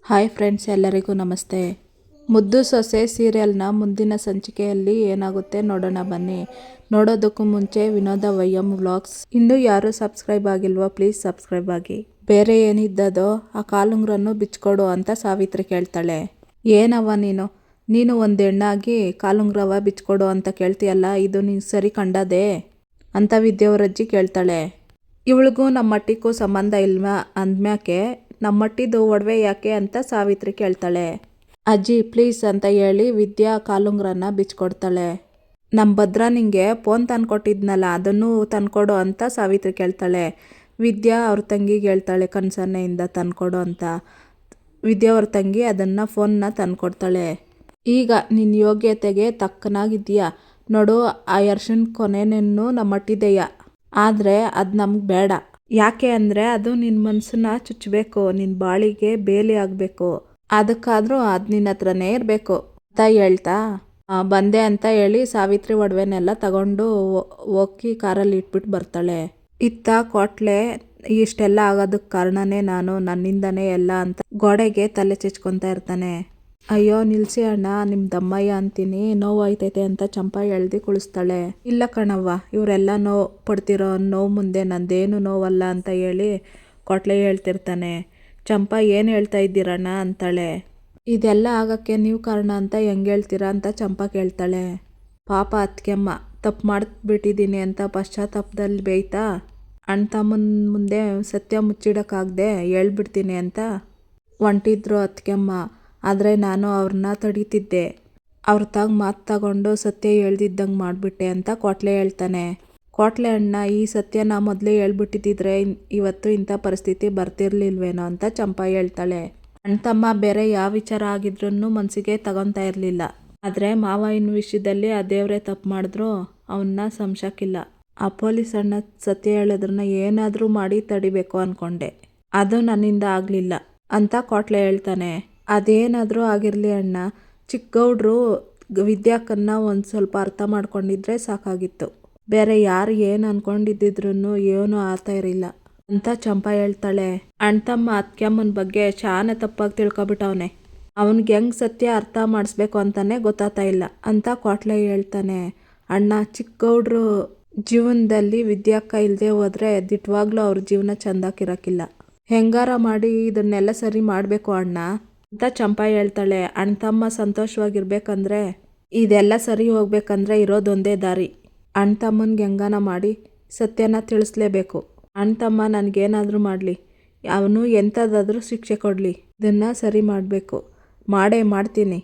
Hi friends, ಎಲ್ಲರಿಗೂ ನಮಸ್ತೆ. ಮುದ್ದು ಸೊಸೆ ಸೀರಿಯಲ್ನ ಮುಂದಿನ ಸಂಚಿಕೆಯಲ್ಲಿ ಏನಾಗುತ್ತೆ ನೋಡೋಣ ಬನ್ನಿ. ನೋಡೋದಕ್ಕೂ ಮುಂಚೆ ವಿನೋದ ವೈಎಂ ವ್ಲಾಗ್ಸ್ ಇನ್ನೂ ಯಾರು ಸಬ್ಸ್ಕ್ರೈಬ್ ಆಗಿಲ್ವೋ ಪ್ಲೀಸ್ ಸಬ್ಸ್ಕ್ರೈಬ್ ಆಗಿ. ಬೇರೆ ಏನಿದ್ದದೋ ಆ ಕಾಲುಂಗ್ರನ್ನು ಬಿಚ್ಕೊಡು ಅಂತ ಸಾವಿತ್ರಿ ಕೇಳ್ತಾಳೆ. ಏನವ್ವ ನೀನು ಒಂದು ಹೆಣ್ಣಾಗಿ ಕಾಲುಂಗ್ರವ ಬಿಚ್ಕೊಡು ಅಂತ ಕೇಳ್ತೀಯಲ್ಲ, ಇದು ನೀನು ಸರಿ ಕಂಡದೆ ಅಂತ ವಿದ್ಯಾವರಜ್ಜಿ ಕೇಳ್ತಾಳೆ. ಇವಳಿಗೂ ನಮ್ಮ ಮಟ್ಟಿಗೂ ಸಂಬಂಧ ಇಲ್ವಾ ಅಂದ್ಮ್ಯಾಕೆ ನಮ್ಮಟ್ಟಿದ್ದು ಒಡವೆ ಯಾಕೆ ಅಂತ ಸಾವಿತ್ರಿ ಕೇಳ್ತಾಳೆ. ಅಜ್ಜಿ ಪ್ಲೀಸ್ ಅಂತ ಹೇಳಿ ವಿದ್ಯಾ ಕಾಲುಂಗ್ರನ್ನ ಬಿಚ್ಕೊಡ್ತಾಳೆ. ನಮ್ಮ ಭದ್ರ ನಿಂಗೆ ಫೋನ್ ತಂದ್ಕೊಟ್ಟಿದ್ನಲ್ಲ ಅದನ್ನು ತಂದ್ಕೊಡು ಅಂತ ಸಾವಿತ್ರಿ ಕೇಳ್ತಾಳೆ. ವಿದ್ಯಾ ಅವ್ರ ತಂಗಿಗೆ ಹೇಳ್ತಾಳೆ ಕನ್ಸನ್ನೆಯಿಂದ ತಂದ್ಕೊಡು ಅಂತ. ವಿದ್ಯಾ ಅವ್ರ ತಂಗಿ ಅದನ್ನು ಫೋನ್ನ ತಂದ್ಕೊಡ್ತಾಳೆ. ಈಗ ನಿನ್ನ ಯೋಗ್ಯತೆಗೆ ತಕ್ಕನಾಗಿದ್ದೀಯಾ ನೋಡು, ಆ ಅರ್ಶಿನ ಕೊನೆಯನ್ನು ನಮ್ಮಟ್ಟಿದೆಯ, ಆದರೆ ಅದು ನಮ್ಗೆ ಬೇಡ. ಯಾಕೆ ಅಂದರೆ ಅದು ನಿನ್ನ ಮನಸ್ಸನ್ನ ಚುಚ್ಚಬೇಕು, ನಿನ್ನ ಬಾಳಿಗೆ ಬೇಲಿ ಆಗಬೇಕು. ಅದಕ್ಕಾದರೂ ಅದು ನಿನ್ನ ಹತ್ರನೇ ಇರಬೇಕು ಅಂತ ಹೇಳ್ತಾ ಬಂದೆ ಅಂತ ಹೇಳಿ ಸಾವಿತ್ರಿ ಒಡವೆನೆಲ್ಲ ತಗೊಂಡು ಹೋಗಿ ಕಾರಲ್ಲಿ ಇಟ್ಬಿಟ್ಟು ಬರ್ತಾಳೆ. ಇತ್ತ ಕೋಟ್ಲೆ ಇಷ್ಟೆಲ್ಲ ಆಗೋದಕ್ಕೆ ಕಾರಣನೇ ನಾನು, ನನ್ನಿಂದನೇ ಎಲ್ಲ ಅಂತ ಗೋಡೆಗೆ ತಲೆ ಚೆಚ್ಕೊತಾ ಇರ್ತಾನೆ. ಅಯ್ಯೋ ನಿಲ್ಸಿ ಅಣ್ಣ, ನಿಮ್ಮ ದಮ್ಮಯ್ಯ ಅಂತೀನಿ, ನೋವು ಆಯ್ತೈತೆ ಅಂತ ಚಂಪಾ ಎಳ್ದು ಕುಳಿಸ್ತಾಳೆ. ಇಲ್ಲ ಕಣವ್ವ, ಇವರೆಲ್ಲ ನೋವು ಪಡ್ತಿರೋ ನೋವು ಮುಂದೆ ನಂದೇನು ನೋವಲ್ಲ ಅಂತ ಹೇಳಿ ಕೊಟ್ಲೆ ಹೇಳ್ತಿರ್ತಾನೆ. ಚಂಪಾ ಏನು ಹೇಳ್ತಾ ಇದ್ದೀರಣ್ಣ ಅಂತಾಳೆ. ಇದೆಲ್ಲ ಆಗೋಕ್ಕೆ ನೀವು ಕಾರಣ ಅಂತ ಹೆಂಗೆ ಹೇಳ್ತೀರಾ ಅಂತ ಚಂಪಾ ಕೇಳ್ತಾಳೆ. ಪಾಪ ಅತ್ಕೆಮ್ಮ, ತಪ್ಪು ಮಾಡಿಬಿಟ್ಟಿದ್ದೀನಿ ಅಂತ ಪಶ್ಚಾತ್ತಾಪದಲ್ಲಿ ಬೇಯ್ತಾ ಅಣ್ಣ ತಮ್ಮನ ಮುಂದೆ ಸತ್ಯ ಮುಚ್ಚಿಡೋಕ್ಕಾಗದೆ ಹೇಳ್ಬಿಡ್ತೀನಿ ಅಂತ ಹೊಂಟಿದ್ರು ಅತ್ಕೆಮ್ಮ. ಆದರೆ ನಾನು ಅವ್ರನ್ನ ತಡೀತಿದ್ದೆ, ಅವ್ರ ಮಾತು ತಗೊಂಡು ಸತ್ಯ ಹೇಳ್ದಿದ್ದಂಗೆ ಮಾಡಿಬಿಟ್ಟೆ ಅಂತ ಕೋಟ್ಲೆ ಹೇಳ್ತಾನೆ. ಕೋಟ್ಲೆ ಅಣ್ಣ, ಈ ಸತ್ಯನ ಮೊದಲೇ ಹೇಳ್ಬಿಟ್ಟಿದ್ದಿದ್ರೆ ಇವತ್ತು ಇಂಥ ಪರಿಸ್ಥಿತಿ ಬರ್ತಿರ್ಲಿಲ್ವೇನೋ ಅಂತ ಚಂಪಾ ಹೇಳ್ತಾಳೆ. ಅಣ್ಣ ತಮ್ಮ ಬೇರೆ ಯಾವ ವಿಚಾರ ಆಗಿದ್ರೂ ಮನಸ್ಸಿಗೆ ತಗೊತಾ ಇರಲಿಲ್ಲ, ಆದರೆ ಮಾವಯ್ಯನ ವಿಷಯದಲ್ಲಿ ಆ ದೇವರೇ ತಪ್ಪು ಮಾಡಿದ್ರು ಅವನ್ನ ಸಂಶಯಕ್ಕಿಲ್ಲ. ಆ ಪೊಲೀಸ್ ಅಣ್ಣ ಸತ್ಯ ಹೇಳಿದ್ರನ್ನ ಏನಾದರೂ ಮಾಡಿ ತಡಿಬೇಕು ಅಂದ್ಕೊಂಡೆ, ಅದು ನನ್ನಿಂದ ಆಗಲಿಲ್ಲ ಅಂತ ಕೋಟ್ಲೆ ಹೇಳ್ತಾನೆ. ಅದೇನಾದರೂ ಆಗಿರಲಿ ಅಣ್ಣ, ಚಿಕ್ಕಗೌಡ್ರು ವಿದ್ಯಾಕನ್ನ ಒಂದು ಸ್ವಲ್ಪ ಅರ್ಥ ಮಾಡ್ಕೊಂಡಿದ್ರೆ ಸಾಕಾಗಿತ್ತು, ಬೇರೆ ಯಾರು ಏನು ಅಂದ್ಕೊಂಡಿದ್ದಿದ್ರು ಏನೂ ಆಗ್ತಾ ಇರಲಿಲ್ಲ ಅಂತ ಚಂಪಾ ಹೇಳ್ತಾಳೆ. ಅಣ್ಣ ತಮ್ಮ ಅತ್ಕೆಮ್ಮನ ಬಗ್ಗೆ ಶಾನೆ ತಪ್ಪಾಗಿ ತಿಳ್ಕೊಬಿಟ್ಟವನೆ, ಅವನಿಗೆ ಹೆಂಗೆ ಸತ್ಯ ಅರ್ಥ ಮಾಡಿಸ್ಬೇಕು ಅಂತಾನೆ ಗೊತ್ತಾಗ್ತಾ ಇಲ್ಲ ಅಂತ ಕೋಟ್ಲೆ ಹೇಳ್ತಾನೆ. ಅಣ್ಣ, ಚಿಕ್ಕಗೌಡ್ರು ಜೀವನದಲ್ಲಿ ವಿದ್ಯಾಕ್ಕ ಇಲ್ಲದೆ ಹೋದರೆ ದಿಟ್ಟವಾಗ್ಲೂ ಅವ್ರ ಜೀವನ ಚೆಂದಾಕಿರೋಕ್ಕಿಲ್ಲ, ಹೆಂಗಾರ ಮಾಡಿ ಇದನ್ನೆಲ್ಲ ಸರಿ ಮಾಡಬೇಕು ಅಣ್ಣ ಅಂತ ಚಂಪಾ ಹೇಳ್ತಾಳೆ. ಅಣ್ಣ ತಮ್ಮ ಸಂತೋಷವಾಗಿರ್ಬೇಕಂದ್ರೆ, ಇದೆಲ್ಲ ಸರಿ ಹೋಗ್ಬೇಕಂದ್ರೆ ಇರೋದೊಂದೇ ದಾರಿ, ಅಣ್ಣ ತಮ್ಮನಿಗೆ ಹೆಂಗಾನ ಮಾಡಿ ಸತ್ಯನ ತಿಳಿಸ್ಲೇಬೇಕು. ಅಣ್ಣ ತಮ್ಮ ನನಗೇನಾದರೂ ಮಾಡಲಿ, ಅವನು ಎಂಥದ್ದಾದರೂ ಶಿಕ್ಷೆ ಕೊಡಲಿ, ಇದನ್ನು ಸರಿ ಮಾಡಬೇಕು, ಮಾಡೇ ಮಾಡ್ತೀನಿ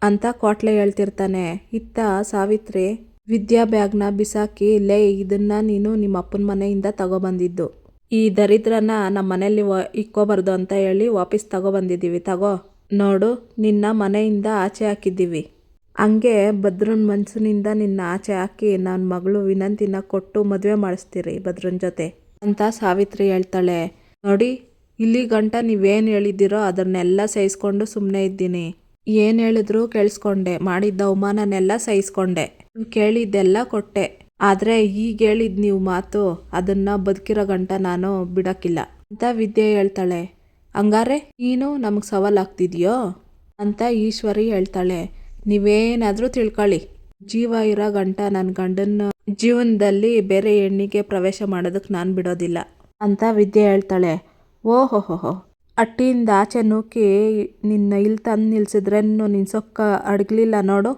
ಅಂತ ಕೋಟ್ಲೆ ಹೇಳ್ತಿರ್ತಾನೆ. ಇತ್ತ ಸಾವಿತ್ರಿ ವಿದ್ಯಾ ಬ್ಯಾಗ್ನ ಬಿಸಾಕಿ, ಲೇ ಇದನ್ನು ನೀನು ನಿಮ್ಮ ಅಪ್ಪನ ಮನೆಯಿಂದ ತಗೊಬಂದಿದ್ದು, ಈ ದರಿದ್ರನ ನಮ್ಮ ಮನೇಲಿ ಇಕ್ಕೋಬಾರ್ದು ಅಂತ ಹೇಳಿ ವಾಪಸ್ ತಗೊಬಂದಿದ್ದೀವಿ, ತಗೋ ನೋಡು, ನಿನ್ನ ಮನೆಯಿಂದ ಆಚೆ ಹಾಕಿದ್ದೀವಿ, ಹಂಗೆ ಭದ್ರನ ಮನಸ್ಸಿನಿಂದ ನಿನ್ನ ಆಚೆ ಹಾಕಿ ನನ್ನ ಮಗಳು ವಿನಂತಿನ ಕೊಟ್ಟು ಮದುವೆ ಮಾಡಿಸ್ತೀರಿ ಭದ್ರನ ಜೊತೆ ಅಂತ ಸಾವಿತ್ರಿ ಹೇಳ್ತಾಳೆ. ನೋಡಿ, ಇಲ್ಲಿ ಗಂಟ ನೀವೇನು ಹೇಳಿದ್ದೀರೋ ಅದನ್ನೆಲ್ಲ ಸಹಿಸ್ಕೊಂಡು ಸುಮ್ಮನೆ ಇದ್ದೀನಿ, ಏನು ಹೇಳಿದ್ರು ಕೇಳಿಸ್ಕೊಂಡೆ, ಮಾಡಿದ್ದ ಅವಮಾನನೆಲ್ಲ ಸಹಿಸ್ಕೊಂಡೆ, ಕೇಳಿದ್ದೆಲ್ಲ ಕೊಟ್ಟೆ, ಆದರೆ ಈಗ ಹೇಳಿದ ನೀವು ಮಾತು ಅದನ್ನು ಬದುಕಿರೋ ಗಂಟ ನಾನು ಬಿಡೋಕ್ಕಿಲ್ಲ ಅಂತ ವಿದ್ಯೆ ಹೇಳ್ತಾಳೆ. ಹಂಗಾರೆ ನೀನು ನಮಗೆ ಸವಾಲಾಗ್ತಿದೆಯೋ ಅಂತ ಈಶ್ವರಿ ಹೇಳ್ತಾಳೆ. ನೀವೇನಾದರೂ ತಿಳ್ಕೊಳ್ಳಿ, ಜೀವ ಇರೋ ಗಂಟ ನನ್ನ ಗಂಡನ ಜೀವನದಲ್ಲಿ ಬೇರೆ ಹೆಣ್ಣಿಗೆ ಪ್ರವೇಶ ಮಾಡೋದಕ್ಕೆ ನಾನು ಬಿಡೋದಿಲ್ಲ ಅಂತ ವಿದ್ಯೆ ಹೇಳ್ತಾಳೆ. ಓಹೋಹೋಹೋ, ಅಟ್ಟಿಯಿಂದ ಆಚೆ ನೂಕಿ ನಿನ್ನ ಇಲ್ಲಿ ತಂದು ನಿಲ್ಸಿದ್ರೇನು ನಿನ್ನ ಸೊಕ್ಕ ಅಡಗಲಿಲ್ಲ ನೋಡು,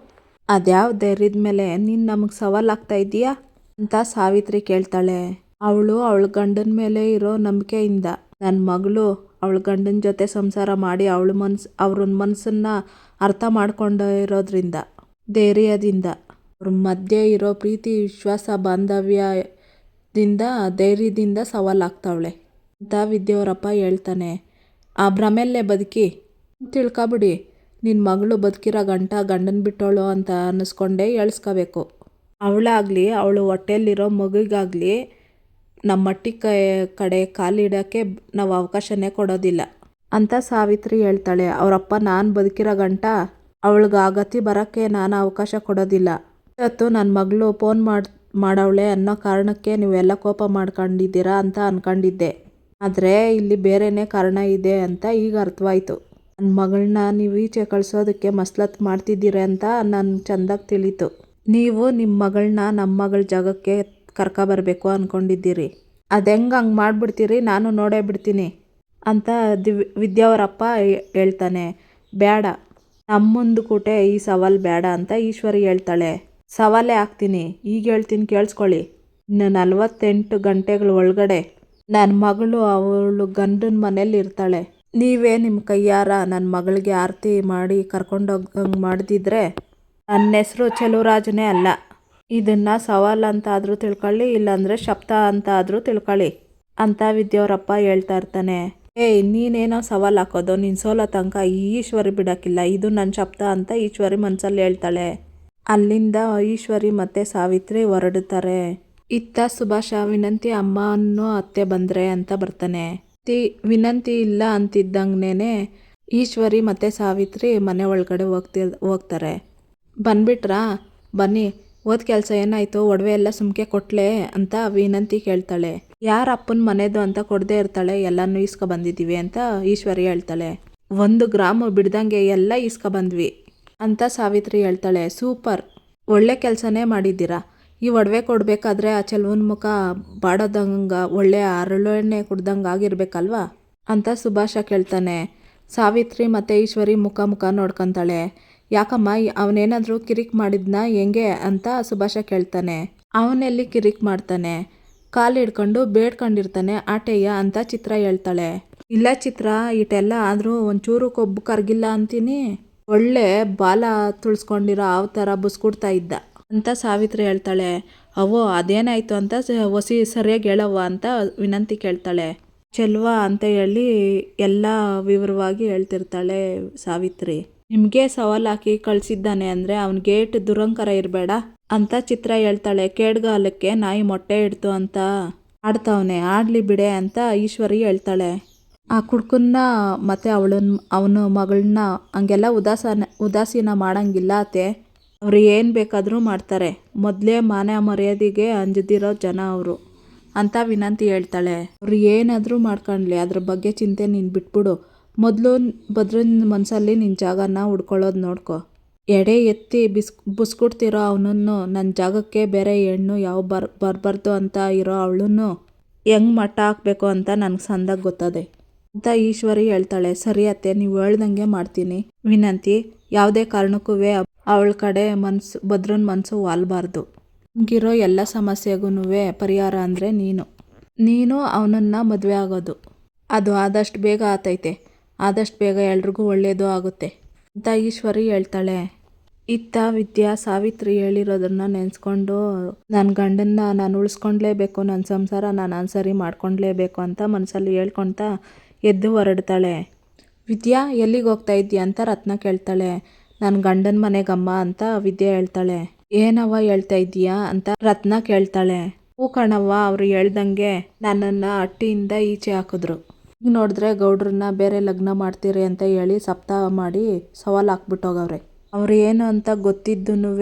ಅದ್ಯಾವ ಧೈರ್ಯದ ಮೇಲೆ ನೀನು ನಮಗೆ ಸವಾಲಾಗ್ತಾ ಇದೀಯಾ ಅಂತ ಸಾವಿತ್ರಿ ಕೇಳ್ತಾಳೆ. ಅವಳು ಅವಳ ಗಂಡನ ಮೇಲೆ ಇರೋ ನಂಬಿಕೆಯಿಂದ, ನನ್ನ ಮಗಳು ಅವಳ ಗಂಡನ ಜೊತೆ ಸಂಸಾರ ಮಾಡಿ ಅವ್ರ ಮನಸ್ಸನ್ನ ಅರ್ಥ ಮಾಡ್ಕೊಂಡಿರೋದ್ರಿಂದ, ಧೈರ್ಯದಿಂದ, ಅವ್ರ ಮಧ್ಯೆ ಇರೋ ಪ್ರೀತಿ ವಿಶ್ವಾಸ ಬಾಂಧವ್ಯದಿಂದ ಧೈರ್ಯದಿಂದ ಸವಾಲಾಗ್ತಾವಳೆ ಅಂತ ವಿದ್ಯಾವರಪ್ಪ ಹೇಳ್ತಾನೆ. ಆ ಭ್ರಮೆಲ್ಲೇ ಬದುಕಿ ತಿಳ್ಕೊಬಿಡಿ, ನಿನ್ನ ಮಗಳು ಬದುಕಿರೋ ಗಂಟ ಗಂಡನ ಬಿಟ್ಟೋಳು ಅಂತ ಅನ್ನಿಸ್ಕೊಂಡೇ ಹೇಳ್ಸ್ಕೋಬೇಕು, ಅವಳಾಗಲಿ ಅವಳು ಹೊಟ್ಟೆಯಲ್ಲಿರೋ ಮಗುಗಾಗಲಿ ನಮ್ಮ ಮಟ್ಟಿ ಕಡೆ ಕಾಲಿಡೋಕ್ಕೆ ನಾವು ಅವಕಾಶನೇ ಕೊಡೋದಿಲ್ಲ ಅಂತ ಸಾವಿತ್ರಿ ಹೇಳ್ತಾಳೆ. ಅವರಪ್ಪ ನಾನು ಬದುಕಿರೋ ಗಂಟ ಅವಳಿಗೆ ಆ ಗತಿ ಬರೋಕ್ಕೆ ನಾನು ಅವಕಾಶ ಕೊಡೋದಿಲ್ಲ, ಇವತ್ತು ನನ್ನ ಮಗಳು ಫೋನ್ ಮಾಡವಳೆ ಅನ್ನೋ ಕಾರಣಕ್ಕೆ ನೀವೆಲ್ಲ ಕೋಪ ಮಾಡ್ಕೊಂಡಿದ್ದೀರಾ ಅಂತ ಅಂದ್ಕೊಂಡಿದ್ದೆ, ಆದರೆ ಇಲ್ಲಿ ಬೇರೆಯೇ ಕಾರಣ ಇದೆ ಅಂತ ಈಗ ಅರ್ಥವಾಯಿತು ನನ್ನ ಮಗಳನ್ನ ನೀವು ಈಚೆ ಕಳಿಸೋದಕ್ಕೆ ಮಸ್ಲತ್ ಮಾಡ್ತಿದ್ದೀರ ಅಂತ ನನ್ಗೆ ಚೆಂದಾಗಿ ತಿಳಿತು. ನೀವು ನಿಮ್ಮ ಮಗಳನ್ನ ನಮ್ಮ ಮಗಳ ಜಾಗಕ್ಕೆ ಕರ್ಕೊಬರ್ಬೇಕು ಅಂದ್ಕೊಂಡಿದ್ದೀರಿ. ಅದು ಹೆಂಗೆ ಹಂಗೆ ಮಾಡಿಬಿಡ್ತೀರಿ, ನಾನು ನೋಡೇ ಬಿಡ್ತೀನಿ ಅಂತ ವಿದ್ಯಾವರಪ್ಪ ಹೇಳ್ತಾನೆ. ಬೇಡ, ನಮ್ಮ ಮುಂದೆ ಕೂಟೆ ಈ ಸವಾಲು ಬೇಡ ಅಂತ ಈಶ್ವರಿ ಹೇಳ್ತಾಳೆ. ಸವಾಲೇ ಹಾಕ್ತೀನಿ, ಈಗ ಹೇಳ್ತೀನಿ ಕೇಳಿಸ್ಕೊಳ್ಳಿ. ಇನ್ನು 48 ಗಂಟೆಗಳ ಒಳಗಡೆ ನನ್ನ ಮಗಳು ಅವಳು ಗಂಡನ ಮನೇಲಿ ಇರ್ತಾಳೆ. ನೀವೇ ನಿಮ್ಮ ಕೈಯಾರ ನನ್ನ ಮಗಳಿಗೆ ಆರತಿ ಮಾಡಿ ಕರ್ಕೊಂಡೋಗಂಗೆ ಮಾಡಿದಿದ್ರೆ ನನ್ನ ಹೆಸರು ಚೆಲುವರಾಜನೇ ಅಲ್ಲ. ಇದನ್ನು ಸವಾಲು ಅಂತ ಆದರೂ ತಿಳ್ಕೊಳ್ಳಿ, ಇಲ್ಲಾಂದರೆ ಶಬ್ದ ಅಂತ ಆದರೂ ತಿಳ್ಕೊಳ್ಳಿ ಅಂತ ವಿದ್ಯಾವರಪ್ಪ ಹೇಳ್ತಾ ಇರ್ತಾನೆ. ಏಯ್, ನೀನೇನೋ ಸವಾಲು ಹಾಕೋದು, ನೀನು ಸೋಲೋ ತನಕ ಈ ಈಶ್ವರಿ ಬಿಡೋಕ್ಕಿಲ್ಲ, ಇದು ನನ್ನ ಶಬ್ದ ಅಂತ ಈಶ್ವರಿ ಮನಸ್ಸಲ್ಲಿ ಹೇಳ್ತಾಳೆ. ಅಲ್ಲಿಂದ ಈಶ್ವರಿ ಮತ್ತು ಸಾವಿತ್ರಿ ಹೊರಡುತ್ತಾರೆ. ಇತ್ತ ಸುಭಾಷ ವಿನಂತಿ ಅಮ್ಮನೂ ಅತ್ತೆ ಬಂದರೆ ಅಂತ ಬರ್ತಾನೆ. ವಿನಂತಿ ಇಲ್ಲ ಅಂತಿದ್ದಂಗೆನೇ ಈಶ್ವರಿ ಮತ್ತು ಸಾವಿತ್ರಿ ಮನೆ ಒಳಗಡೆ ಹೋಗ್ತಾರೆ. ಬಂದ್ಬಿಟ್ರಾ, ಬನ್ನಿ, ಓದ್ ಕೆಲಸ ಏನಾಯಿತು, ಒಡವೆ ಎಲ್ಲ ಸುಮ್ಕೆ ಕೊಟ್ಲೆ ಅಂತ ವಿನಂತಿ ಕೇಳ್ತಾಳೆ. ಯಾರ ಅಪ್ಪನ ಮನೆದು ಅಂತ ಕೊಡದೇ ಇರ್ತಾಳೆ. ಎಲ್ಲನೂ ಬಂದಿದ್ದೀವಿ ಅಂತ ಈಶ್ವರಿ ಹೇಳ್ತಾಳೆ. 1 ಗ್ರಾಮ ಬಿಡ್ದಂಗೆ ಎಲ್ಲ ಬಂದ್ವಿ ಅಂತ ಸಾವಿತ್ರಿ ಹೇಳ್ತಾಳೆ. ಸೂಪರ್, ಒಳ್ಳೆ ಕೆಲಸನೇ ಮಾಡಿದ್ದೀರಾ. ಈ ಒಡವೆ ಕೊಡಬೇಕಾದ್ರೆ ಆ ಚೆಲುವನ ಮುಖ ಬಾಡೋದಂಗೆ ಒಳ್ಳೆ ಅರಳೆಣ್ಣೆ ಕುಡ್ದಂಗೆ ಆಗಿರ್ಬೇಕಲ್ವಾ ಅಂತ ಸುಭಾಷ ಕೇಳ್ತಾನೆ. ಸಾವಿತ್ರಿ ಮತ್ತು ಈಶ್ವರಿ ಮುಖ ನೋಡ್ಕೊತಾಳೆ. ಯಾಕಮ್ಮ, ಅವನೇನಾದರೂ ಕಿರಿಕ್ ಮಾಡಿದ್ನಾ ಹೆಂಗೆ ಅಂತ ಸುಭಾಷ ಕೇಳ್ತಾನೆ. ಅವನೆಲ್ಲಿ ಕಿರಿಕ್ ಮಾಡ್ತಾನೆ, ಕಾಲು ಹಿಡ್ಕೊಂಡು ಬೇಡ್ಕೊಂಡಿರ್ತಾನೆ ಆಟೆಯ ಅಂತ ಚಿತ್ರ ಹೇಳ್ತಾಳೆ. ಇಲ್ಲ ಚಿತ್ರ, ಇಟೆಲ್ಲ ಆದರೂ ಒಂಚೂರು ಕೊಬ್ಬು ಕರ್ಗಿಲ್ಲ ಅಂತೀನಿ, ಒಳ್ಳೆ ಬಾಲ ತುಳ್ಸ್ಕೊಂಡಿರೋ ಆ ಥರ ಬುಸ್ಕೊಡ್ತಾ ಇದ್ದ ಅಂತ ಸಾವಿತ್ರಿ ಹೇಳ್ತಾಳೆ. ಅವೋ ಅದೇನಾಯಿತು ಅಂತ ಹೊಸಿ ಸರಿಯಾಗಿ ಹೇಳವ್ವ ಅಂತ ವಿನಂತಿ ಕೇಳ್ತಾಳೆ. ಚೆಲ್ವ ಅಂತ ಹೇಳಿ ಎಲ್ಲ ವಿವರವಾಗಿ ಹೇಳ್ತಿರ್ತಾಳೆ ಸಾವಿತ್ರಿ. ನಿಮಗೆ ಸವಾಲು ಹಾಕಿ ಕಳಿಸಿದ್ದಾನೆ ಅಂದರೆ ಅವ್ನಿಗೇಟ್ ದುರಂಕಾರ ಇರಬೇಡ ಅಂತ ಚಿತ್ರ ಹೇಳ್ತಾಳೆ. ಕೇಡ್ಗಾಲಕ್ಕೆ ನಾಯಿ ಮೊಟ್ಟೆ ಇಡ್ತು ಅಂತ ಆಡ್ತಾವನೆ, ಆಡ್ಲಿ ಬಿಡೆ ಅಂತ ಈಶ್ವರಿ ಹೇಳ್ತಾಳೆ. ಆ ಕುಡ್ಕನ್ನ ಮತ್ತು ಅವನ ಮಗಳನ್ನ ಹಂಗೆಲ್ಲ ಉದಾಸೀನ ಮಾಡಂಗಿಲ್ಲ ಅತ್ತೆ. ಅವ್ರು ಏನು ಬೇಕಾದರೂ ಮಾಡ್ತಾರೆ. ಮೊದಲೇ ಮಾನ ಮರ್ಯಾದೆಗೆ ಅಂಜದಿರೋ ಜನ ಅವರು ಅಂತ ವಿನಂತಿ ಹೇಳ್ತಾಳೆ. ಅವ್ರು ಏನಾದರೂ ಮಾಡ್ಕೊಳ್ಳಿ, ಅದ್ರ ಬಗ್ಗೆ ಚಿಂತೆ ನೀನು ಬಿಟ್ಬಿಡು. ಮೊದಲು ಭದ್ರನ ಮನಸ್ಸಲ್ಲಿ ನಿನ್ನ ಜಾಗನ ಹುಡ್ಕೊಳ್ಳೋದು ನೋಡ್ಕೊ. ಎಡೆ ಎತ್ತಿ ಬುಸ್ಕೊಡ್ತಿರೋ ಅವನನ್ನು ನನ್ನ ಜಾಗಕ್ಕೆ ಬೇರೆ ಹೆಣ್ಣು ಯಾವ ಬರಬಾರ್ದು ಅಂತ ಇರೋ ಅವಳನ್ನು ಹೆಂಗೆ ಮಟ್ಟ ಹಾಕಬೇಕು ಅಂತ ನನಗೆ ಸಂದಾಗ ಗೊತ್ತದೆ ಅಂತ ಈಶ್ವರಿ ಹೇಳ್ತಾಳೆ. ಸರಿ ಅತ್ತೆ, ನೀವು ಹೇಳ್ದಂಗೆ ಮಾಡ್ತೀನಿ. ವಿನಂತಿ, ಯಾವುದೇ ಕಾರಣಕ್ಕೂ ಅವಳ ಕಡೆ ಭದ್ರನ ಮನಸ್ಸು ವಾಲ್ಬಾರ್ದು. ನಮಗಿರೋ ಎಲ್ಲ ಸಮಸ್ಯೆಗೂ ಪರಿಹಾರ ಅಂದರೆ ನೀನು ಅವನನ್ನು ಮದುವೆ ಆಗೋದು. ಅದು ಆದಷ್ಟು ಬೇಗ ಆತೈತೆ, ಆದಷ್ಟು ಬೇಗ ಎಲ್ರಿಗೂ ಒಳ್ಳೆಯದು ಆಗುತ್ತೆ ಅಂತ ಈಶ್ವರಿ ಹೇಳ್ತಾಳೆ. ಇತ್ತ ವಿದ್ಯಾ ಸಾವಿತ್ರಿ ಹೇಳಿರೋದನ್ನ ನೆನೆಸ್ಕೊಂಡು ನನ್ನ ಗಂಡನ್ನ ನಾನು ಉಳಿಸ್ಕೊಂಡ್ಲೇಬೇಕು, ನನ್ನ ಸಂಸಾರ ನಾನು ಸರಿ ಮಾಡ್ಕೊಂಡ್ಲೇಬೇಕು ಅಂತ ಮನಸ್ಸಲ್ಲಿ ಹೇಳ್ಕೊಳ್ತಾ ಎದ್ದು ಹೊರಡ್ತಾಳೆ. ವಿದ್ಯಾ, ಎಲ್ಲಿಗೆ ಹೋಗ್ತಾ ಇದ್ದೀಯ ಅಂತ ರತ್ನ ಕೇಳ್ತಾಳೆ. ನನ್ನ ಗಂಡನ ಮನೆಗಮ್ಮ ಅಂತ ವಿದ್ಯಾ ಹೇಳ್ತಾಳೆ. ಏನವ್ವ ಹೇಳ್ತಾ ಇದ್ದೀಯಾ ಅಂತ ರತ್ನ ಕೇಳ್ತಾಳೆ. ಹೂ ಕಣವ್ವ, ಅವ್ರು ಹೇಳ್ದಂಗೆ ನನ್ನನ್ನು ಹಟ್ಟಿಯಿಂದ ಈಚೆ ಹಾಕಿದ್ರು. ಈಗ ನೋಡಿದ್ರೆ ಗೌಡ್ರನ್ನ ಬೇರೆ ಲಗ್ನ ಮಾಡ್ತೀರಿ ಅಂತ ಹೇಳಿ ಸಪ್ತಾಹ ಮಾಡಿ ಸವಾಲು ಹಾಕ್ಬಿಟ್ಟೋಗವ್ರೆ. ಅವ್ರು ಏನು ಅಂತ ಗೊತ್ತಿದ್ದೂ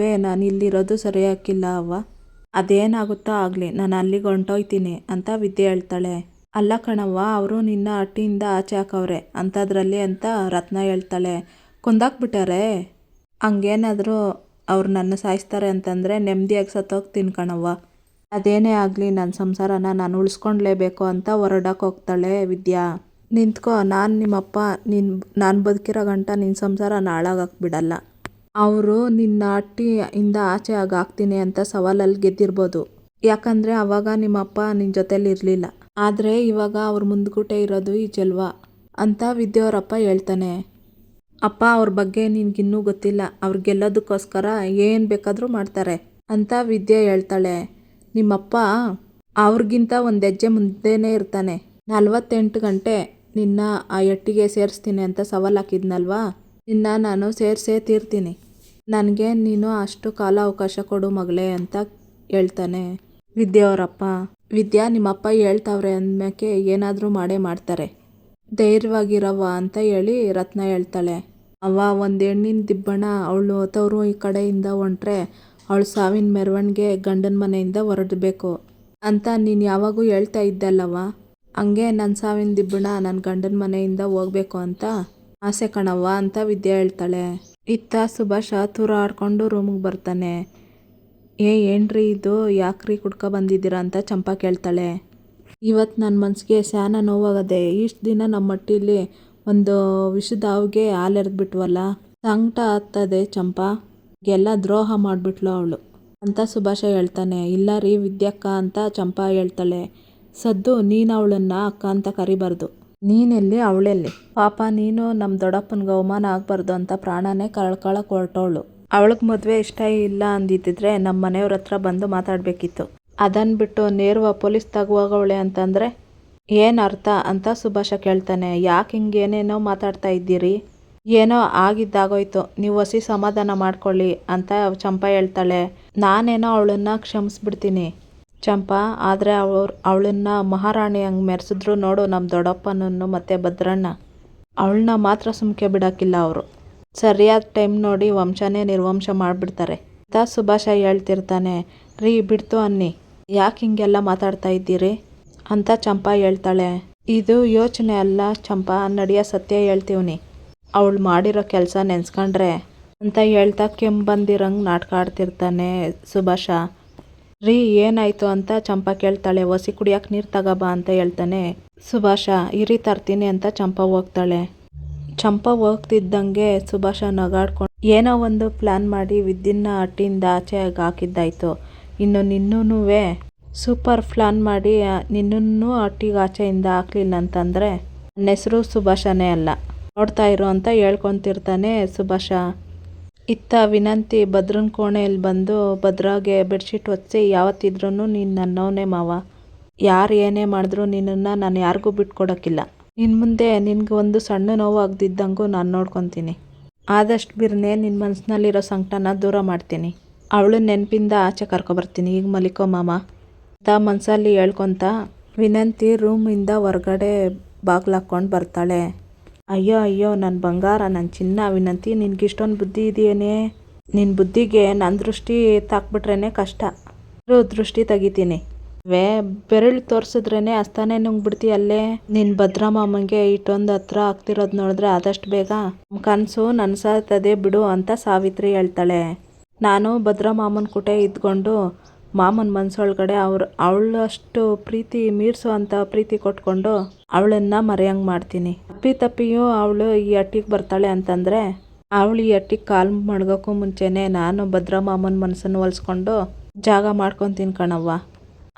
ನಾನು ಇಲ್ಲಿರೋದು ಸರಿಯಾಗಿಲ್ಲ ಅವ್ವ. ಅದೇನಾಗುತ್ತೋ ಆಗಲಿ, ನಾನು ಅಲ್ಲಿಗೆ ಹೊಂಟೋಯ್ತೀನಿ ಅಂತ ವಿದ್ಯೆ ಹೇಳ್ತಾಳೆ. ಅಲ್ಲ ಕಣವ್ವ, ಅವರು ನಿನ್ನ ಹಟ್ಟಿಯಿಂದ ಆಚೆ ಹಾಕವ್ರೆ ಅಂಥದ್ರಲ್ಲಿ ಅಂತ ರತ್ನ ಹೇಳ್ತಾಳೆ. ಕೊಂದಾಕ್ಬಿಟ್ಟಾರೆ, ಹಂಗೇನಾದರೂ ಅವ್ರು ನನ್ನ ಸಾಯಿಸ್ತಾರೆ ಅಂತಂದರೆ ನೆಮ್ಮದಿಯಾಗಿ ಸತ್ತೋಗ್ತೀನಿ ಕಣವ್ವ. ಅದೇನೇ ಆಗಲಿ ನನ್ನ ಸಂಸಾರನ ನಾನು ಉಳಿಸ್ಕೊಂಡ್ಲೇಬೇಕು ಅಂತ ಹೊರಡಕ್ಕೆ ಹೋಗ್ತಾಳೆ ವಿದ್ಯಾ. ನಿಂತ್ಕೋ, ನಾನು ನಿಮ್ಮಪ್ಪ ನಾನು ಬದುಕಿರೋ ಗಂಟ ನಿನ್ನ ಸಂಸಾರನ ಹಾಳಾಗಕ್ಕೆ ಬಿಡಲ್ಲ. ಅವರು ನಿನ್ನ ಹಟ್ಟಿಯಿಂದ ಆಚೆ ಹಾಕ್ತೀನಿ ಅಂತ ಸವಾಲಲ್ಲಿ ಗೆದ್ದಿರ್ಬೋದು, ಯಾಕಂದರೆ ಅವಾಗ ನಿಮ್ಮಪ್ಪ ನಿನ್ನ ಜೊತೇಲಿ ಇರಲಿಲ್ಲ. ಆದರೆ ಇವಾಗ ಅವ್ರ ಮುಂದ್ಗುಟೆ ಇರೋದು ಈ ಚೆಲ್ವ ಅಂತ ವಿದ್ಯಾವರಪ್ಪ ಹೇಳ್ತಾನೆ. ಅಪ್ಪ, ಅವ್ರ ಬಗ್ಗೆ ನಿನ್ಗಿನ್ನೂ ಗೊತ್ತಿಲ್ಲ, ಅವ್ರು ಗೆಲ್ಲೋದಕ್ಕೋಸ್ಕರ ಏನು ಬೇಕಾದರೂ ಮಾಡ್ತಾರೆ ಅಂತ ವಿದ್ಯೆ ಹೇಳ್ತಾಳೆ. ನಿಮ್ಮಪ್ಪ ಅವ್ರಿಗಿಂತ ಒಂದು ಹೆಜ್ಜೆ ಮುಂದೆನೇ ಇರ್ತಾನೆ. 48 ಗಂಟೆ ನಿನ್ನ ಆ ಎಟ್ಟಿಗೆ ಸೇರಿಸ್ತೀನಿ ಅಂತ ಸವಾಲು ಹಾಕಿದ್ನಲ್ವಾ, ನಿನ್ನ ನಾನು ಸೇರಿಸೇ ತೀರ್ತೀನಿ. ನನಗೆ ನೀನು ಅಷ್ಟು ಕಾಲ ಅವಕಾಶ ಕೊಡು ಮಗಳೇ ಅಂತ ಹೇಳ್ತಾನೆ ವಿದ್ಯಾವರಪ್ಪ. ವಿದ್ಯಾ, ನಿಮ್ಮಪ್ಪ ಹೇಳ್ತಾವ್ರೆ ಅಂದ್ಮೇಕೆ ಏನಾದರೂ ಮಾಡೇ ಮಾಡ್ತಾರೆ, ಧೈರ್ಯವಾಗಿರವ್ವ ಅಂತ ಹೇಳಿ ರತ್ನ ಹೇಳ್ತಾಳೆ. ಅವ್ವ, ಒಂದು ಹೆಣ್ಣಿನ ದಿಬ್ಬಣ ಅವಳು ತವರು ಈ ಕಡೆಯಿಂದ ಹೊಂಟ್ರೆ ಅವಳು ಸಾವಿನ ಮೆರವಣಿಗೆ ಗಂಡನ ಮನೆಯಿಂದ ಹೊರಡಬೇಕು ಅಂತ ನೀನು ಯಾವಾಗೂ ಹೇಳ್ತಾ ಇದ್ದಲ್ಲವ್ವ, ಹಂಗೆ ನನ್ನ ಸಾವಿನ ದಿಬ್ಬಣ ನನ್ನ ಗಂಡನ ಮನೆಯಿಂದ ಹೋಗ್ಬೇಕು ಅಂತ ಆಸೆ ಕಣವ್ವ ಅಂತ ವಿದ್ಯಾ ಹೇಳ್ತಾಳೆ. ಇತ್ತ ಸುಭಾಷ ತೂರ ಆಡ್ಕೊಂಡು ರೂಮಿಗೆ ಬರ್ತಾನೆ. ಏನ್ರಿ ಇದು, ಯಾಕ್ರಿ ಕುಡ್ಕ ಬಂದಿದ್ದೀರಾ ಅಂತ ಚಂಪಾ ಕೇಳ್ತಾಳೆ. ಇವತ್ತು ನನ್ನ ಮನ್ಸಿಗೆ ಸ್ಯಾನ ನೋವಾಗದೆ. ಇಷ್ಟು ದಿನ ನಮ್ಮ ಮಟ್ಟಿಲಿ ಒಂದು ವಿಷದ ಹಾವಿಗೆ ಹಾಲೆರೆದ್ಬಿಟ್ವಲ್ಲ, ಸಂಕಟ ಆಗ್ತದೆ ಚಂಪಾ. ಎಲ್ಲ ದ್ರೋಹ ಮಾಡಿಬಿಟ್ಲು ಅವಳು ಅಂತ ಸುಭಾಷ ಹೇಳ್ತಾನೆ. ಇಲ್ಲ ರೀ ವಿದ್ಯಕ್ಕ ಅಂತ ಚಂಪಾ ಹೇಳ್ತಾಳೆ. ಸದ್ದು, ನೀನು ಅವಳನ್ನ ಅಕ್ಕ ಅಂತ ಕರಿಬಾರ್ದು. ನೀನೆಲ್ಲಿ ಅವಳೆಲ್ಲಿ? ಪಾಪ ನೀನು ನಮ್ಮ ದೊಡ್ಡಪ್ಪನಿಗೆ ಅವಮಾನ ಆಗಬಾರ್ದು ಅಂತ ಪ್ರಾಣನೇ ಕಳ್ಕೊಳಕ್ಕೆ ಹೊರಟವಳು. ಅವಳಿಗೆ ಮದುವೆ ಇಷ್ಟ ಇಲ್ಲ ಅಂದಿದ್ದಿದ್ರೆ ನಮ್ಮ ಮನೆಯವ್ರ ಹತ್ರ ಬಂದು ಮಾತಾಡಬೇಕಿತ್ತು. ಅದನ್ನು ಬಿಟ್ಟು ನೇರವ ಪೊಲೀಸ್ ತಗುವಾಗವಳೆ ಅಂತಂದರೆ ಏನು ಅರ್ಥ ಅಂತ ಸುಭಾಷ ಕೇಳ್ತಾನೆ. ಯಾಕೆ ಹಿಂಗೆ ಏನೇನೋ ಮಾತಾಡ್ತಾ ಇದ್ದೀರಿ? ಏನೋ ಆಗಿದ್ದಾಗೋಯ್ತು, ನೀವು ಹೊಸಿ ಸಮಾಧಾನ ಮಾಡ್ಕೊಳ್ಳಿ ಅಂತ ಚಂಪಾ ಹೇಳ್ತಾಳೆ. ನಾನೇನೋ ಅವಳನ್ನ ಕ್ಷಮಿಸ್ಬಿಡ್ತೀನಿ ಚಂಪಾ, ಆದರೆ ಅವಳನ್ನ ಮಹಾರಾಣಿ ಹಂಗೆ ಮೆರೆಸಿದ್ರು ನೋಡು ನಮ್ಮ ದೊಡ್ಡಪ್ಪನನ್ನು ಮತ್ತು ಭದ್ರಣ್ಣ. ಅವಳನ್ನ ಮಾತ್ರ ಸುಮ್ಕೆ ಬಿಡೋಕ್ಕಿಲ್ಲ ಅವರು. ಸರಿಯಾದ ಟೈಮ್ ನೋಡಿ ವಂಶನೇ ನಿರ್ವಂಶ ಮಾಡಿಬಿಡ್ತಾರೆ ಅಂತ ಸುಭಾಷ ಹೇಳ್ತಿರ್ತಾನೆ. ರೀ ಬಿಡ್ತು ಅನ್ನಿ, ಯಾಕೆ ಹಿಂಗೆಲ್ಲ ಮಾತಾಡ್ತಾ ಇದ್ದೀರಿ ಅಂತ ಚಂಪಾ ಹೇಳ್ತಾಳೆ. ಇದು ಯೋಚನೆ ಅಲ್ಲ ಚಂಪಾ, ನಡೆಯೋ ಸತ್ಯ ಹೇಳ್ತೀವ್ನಿ. ಅವಳು ಮಾಡಿರೋ ಕೆಲಸ ನೆನೆಸ್ಕೊಂಡ್ರೆ ಅಂತ ಹೇಳ್ತಾ ಕೆಂಬಂದಿರಂಗೆ ನಾಟಕ ಆಡ್ತಿರ್ತಾನೆ ಸುಭಾಷ. ರೀ ಏನಾಯಿತು ಅಂತ ಚಂಪಾ ಕೇಳ್ತಾಳೆ. ಒಸಿ ಕುಡಿಯೋಕೆ ನೀರು ತಗೋಬಾ ಅಂತ ಹೇಳ್ತಾನೆ ಸುಭಾಷ. ಇರಿ ತರ್ತೀನಿ ಅಂತ ಚಂಪಾ ಹೋಗ್ತಾಳೆ. ಚಂಪಾ ಹೋಗ್ತಿದ್ದಂಗೆ ಸುಭಾಷ ನಗಾಡ್ಕೊಂಡು ಏನೋ ಒಂದು ಪ್ಲ್ಯಾನ್ ಮಾಡಿ ವಿದ್ಯನ್ನ ಹಟ್ಟಿಯಿಂದ ಆಚೆಗೆ ಹಾಕಿದ್ದಾಯ್ತು. ಇನ್ನು ನಿನ್ನೂ ಸೂಪರ್ ಪ್ಲ್ಯಾನ್ ಮಾಡಿ ನಿನ್ನೂ ಹಟ್ಟಿಗೆ ಆಚೆಯಿಂದ ಹಾಕ್ಲಿಲ್ಲ ಅಂತಂದರೆ ನನ್ನ ಹೆಸರು ಸುಭಾಷನೇ ಅಲ್ಲ, ನೋಡ್ತಾ ಇರೋ ಅಂತ ಹೇಳ್ಕೊತಿರ್ತಾನೆ ಸುಭಾಷ. ಇತ್ತ ವಿನಂತಿ ಭದ್ರನ ಕೋಣೆಯಲ್ಲಿ ಬಂದು ಭದ್ರಾಗೆ ಬೆಡ್ಶೀಟ್ ಹೊತ್ತಿಸಿ, ಯಾವತ್ತಿದ್ರೂ ನೀನು ನನ್ನವನೇ ಮಾವ, ಯಾರು ಏನೇ ಮಾಡಿದ್ರು ನಿನ್ನನ್ನು ನಾನು ಯಾರಿಗೂ ಬಿಟ್ಕೊಡೋಕ್ಕಿಲ್ಲ. ಇನ್ನು ಮುಂದೆ ನಿನ್ಗೆ ಒಂದು ಸಣ್ಣ ನೋವು ಆಗದಿದ್ದಂಗೂ ನಾನು ನೋಡ್ಕೊತೀನಿ. ಆದಷ್ಟು ಬಿರ್ನೆ ನಿನ್ನ ಮನಸ್ಸಿನಲ್ಲಿರೋ ಸಂಕಟನ ದೂರ ಮಾಡ್ತೀನಿ. ಅವಳು ನೆನಪಿಂದ ಆಚೆ ಕರ್ಕೊಬರ್ತೀನಿ. ಈಗ ಮಲಿಕೋ ಮಾಮ ಅಂತ ಮನಸ್ಸಲ್ಲಿ ಹೇಳ್ಕೊತ ವಿನಂತಿ ರೂಮಿಂದ ಹೊರಗಡೆ ಬಾಗ್ಲು ಹಾಕ್ಕೊಂಡು ಬರ್ತಾಳೆ. ಅಯ್ಯೋ ಅಯ್ಯೋ ನನ್ನ ಬಂಗಾರ, ನನ್ನ ಚಿನ್ನ ವಿನಂತಿ, ನಿನ್ಗಿಷ್ಟೊಂದು ಬುದ್ಧಿ ಇದೆಯೇನೆ? ನಿನ್ನ ಬುದ್ಧಿಗೆ ನನ್ನ ದೃಷ್ಟಿ ತಾಕ್ಬಿಟ್ರೇ ಕಷ್ಟ. ದೃಷ್ಟಿ ತೆಗಿತೀನಿ. ಬೆರಳು ತೋರಿಸಿದ್ರೇ ಅಸ್ತಾನೆ ನುಂಗ್ಬಿಡ್ತೀಯಲ್ಲೇ. ನಿನ್ನ ಭದ್ರಮಾಮಂಗೆ ಇಷ್ಟೊಂದು ಹತ್ರ ಆಗ್ತಿರೋದು ನೋಡಿದ್ರೆ ಆದಷ್ಟು ಬೇಗ ಕನಸು ನನಸಾಗ್ತದೆ ಬಿಡು ಅಂತ ಸಾವಿತ್ರಿ ಹೇಳ್ತಾಳೆ. ನಾನು ಭದ್ರಮಾಮನ ಕುಟೆ ಇದ್ಕೊಂಡು ಮಾಮನ ಮನಸ್ಸೊಳಗಡೆ ಅವಳಷ್ಟು ಪ್ರೀತಿ ಮೀರಿಸೋ ಅಂತ ಪ್ರೀತಿ ಕೊಟ್ಕೊಂಡು ಅವಳನ್ನ ಮರೆಯಂಗೆ ಮಾಡ್ತೀನಿ. ತಪ್ಪಿಯೂ ಅವಳು ಈ ಹಟ್ಟಿಗೆ ಬರ್ತಾಳೆ ಅಂತಂದರೆ ಅವಳು ಈ ಹಟ್ಟಿಗೆ ಕಾಲು ಮಡ್ಗೋಕ್ಕೂ ಮುಂಚೆನೇ ನಾನು ಭದ್ರಮಾಮನ ಮನಸ್ಸನ್ನು ಹೊಲಿಸ್ಕೊಂಡು ಜಾಗ ಮಾಡ್ಕೊತೀನಿ ಕಣವ್ವ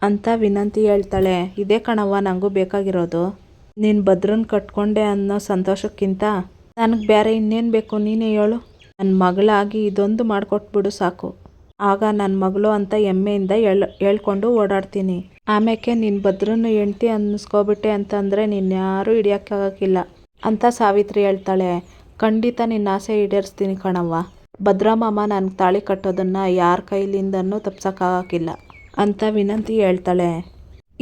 ಅಂತ ವಿನಂತಿ ಹೇಳ್ತಾಳೆ. ಇದೇ ಕಣವ್ವ ನನಗೂ ಬೇಕಾಗಿರೋದು. ನೀನು ಭದ್ರನ ಕಟ್ಕೊಂಡೆ ಅನ್ನೋ ಸಂತೋಷಕ್ಕಿಂತ ನನಗೆ ಬೇರೆ ಇನ್ನೇನು ಬೇಕು ನೀನೇ ಹೇಳು. ನನ್ನ ಮಗಳಾಗಿ ಇದೊಂದು ಮಾಡಿಕೊಟ್ಬಿಡು ಸಾಕು. ಆಗ ನನ್ನ ಮಗಳು ಅಂತ ಹೆಮ್ಮೆಯಿಂದ ಹೇಳ್ಕೊಂಡು ಓಡಾಡ್ತೀನಿ. ಆಮೇಲೆ ನಿನ್ನ ಭದ್ರನ ಹೆಂಡ್ತಿ ಅನ್ನಿಸ್ಕೊಬಿಟ್ಟೆ ಅಂತಂದರೆ ನಿನ್ಯಾರೂ ಹಿಡಿಯೋಕ್ಕಾಗಕ್ಕಿಲ್ಲ ಅಂತ ಸಾವಿತ್ರಿ ಹೇಳ್ತಾಳೆ. ಖಂಡಿತ ನಿನ್ನ ಆಸೆ ಈಡೇರಿಸ್ತೀನಿ ಕಣವ್ವ. ಭದ್ರಮಾಮ ನನಗೆ ತಾಳಿ ಕಟ್ಟೋದನ್ನು ಯಾರ ಕೈಲಿಂದನೂ ತಪ್ಸೋಕ್ಕಾಗಕ್ಕಿಲ್ಲ ಅಂತ ವಿನಂತಿ ಹೇಳ್ತಾಳೆ.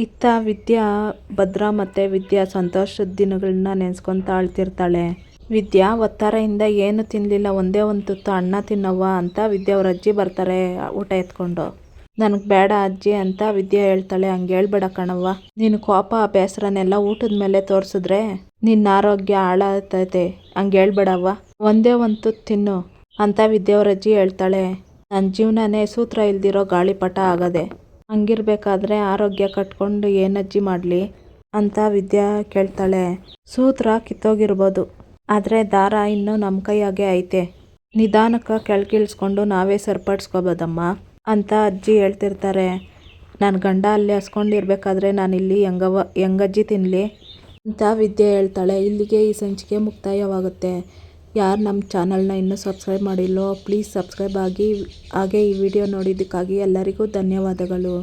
ಇತ್ತ ವಿದ್ಯಾ ಭದ್ರ ಮತ್ತು ವಿದ್ಯಾ ಸಂತೋಷದ ದಿನಗಳನ್ನ ನೆನೆಸ್ಕೊತ ಅಳ್ತಿರ್ತಾಳೆ. ವಿದ್ಯಾ ಒತ್ತಾರೆಯಿಂದ ಏನು ತಿನ್ನಲಿಲ್ಲ, ಒಂದೇ ಒಂದು ತುತ್ತು ಅನ್ನ ತಿನ್ನವ್ವ ಅಂತ ವಿದ್ಯಾ ಅವ್ರ ಅಜ್ಜಿ ಬರ್ತಾರೆ ಊಟ ಎತ್ಕೊಂಡು. ನನಗೆ ಬೇಡ ಅಜ್ಜಿ ಅಂತ ವಿದ್ಯಾ ಹೇಳ್ತಾಳೆ. ಹಂಗೆ ಹೇಳ್ಬೇಡ ಕಣವ್ವ, ನೀನು ಕೋಪ ಬೇಸರನೆಲ್ಲ ಊಟದ ಮೇಲೆ ತೋರಿಸಿದ್ರೆ ನಿನ್ನ ಆರೋಗ್ಯ ಹಾಳಾಗ್ತೈತೆ. ಹಂಗೆ ಹೇಳ್ಬೇಡವ್ವ, ಒಂದೇ ಒಂದು ತುತ್ತು ತಿನ್ನು ಅಂತ ವಿದ್ಯಾ ಅವ್ರ ಅಜ್ಜಿ ಹೇಳ್ತಾಳೆ. ನನ್ನ ಜೀವನನೇ ಸೂತ್ರ ಇಲ್ದಿರೋ ಗಾಳಿಪಟ ಆಗದೆ, ಹಂಗಿರ್ಬೇಕಾದ್ರೆ ಆರೋಗ್ಯ ಕಟ್ಕೊಂಡು ಏನಜ್ಜಿ ಮಾಡಲಿ ಅಂತ ವಿದ್ಯಾ ಕೇಳ್ತಾಳೆ. ಸೂತ್ರ ಕಿತ್ತೋಗಿರ್ಬೋದು, ಆದರೆ ದಾರ ಇನ್ನೂ ನಮ್ಮ ಕೈಯಾಗೆ ಐತೆ. ನಿಧಾನಕ್ಕೆ ಕೆಳಗಿಳಿಸ್ಕೊಂಡು ನಾವೇ ಸರಿಪಡಿಸ್ಕೋಬೋದಮ್ಮ ಅಂತ ಅಜ್ಜಿ ಹೇಳ್ತಿರ್ತಾರೆ. ನನ್ನ ಗಂಡ ಅಲ್ಲಿ ಹಸ್ಕೊಂಡಿರ್ಬೇಕಾದ್ರೆ ನಾನಿಲ್ಲಿ ಹೆಂಗಜ್ಜಿ ತಿನ್ನಲಿ ಅಂತ ವಿದ್ಯೆ ಹೇಳ್ತಾಳೆ. ಇಲ್ಲಿಗೆ ಈ ಸಂಚಿಕೆ ಮುಕ್ತಾಯವಾಗುತ್ತೆ. ಯಾರು ನಮ್ಮ ಚಾನಲ್ನ ಇನ್ನೂ ಸಬ್ಸ್ಕ್ರೈಬ್ ಮಾಡಿಲ್ಲೋ ಪ್ಲೀಸ್ ಸಬ್ಸ್ಕ್ರೈಬ್ ಆಗಿ. ಹಾಗೆ ಈ ವಿಡಿಯೋ ನೋಡಿದ್ದಕ್ಕಾಗಿ ಎಲ್ಲರಿಗೂ ಧನ್ಯವಾದಗಳು.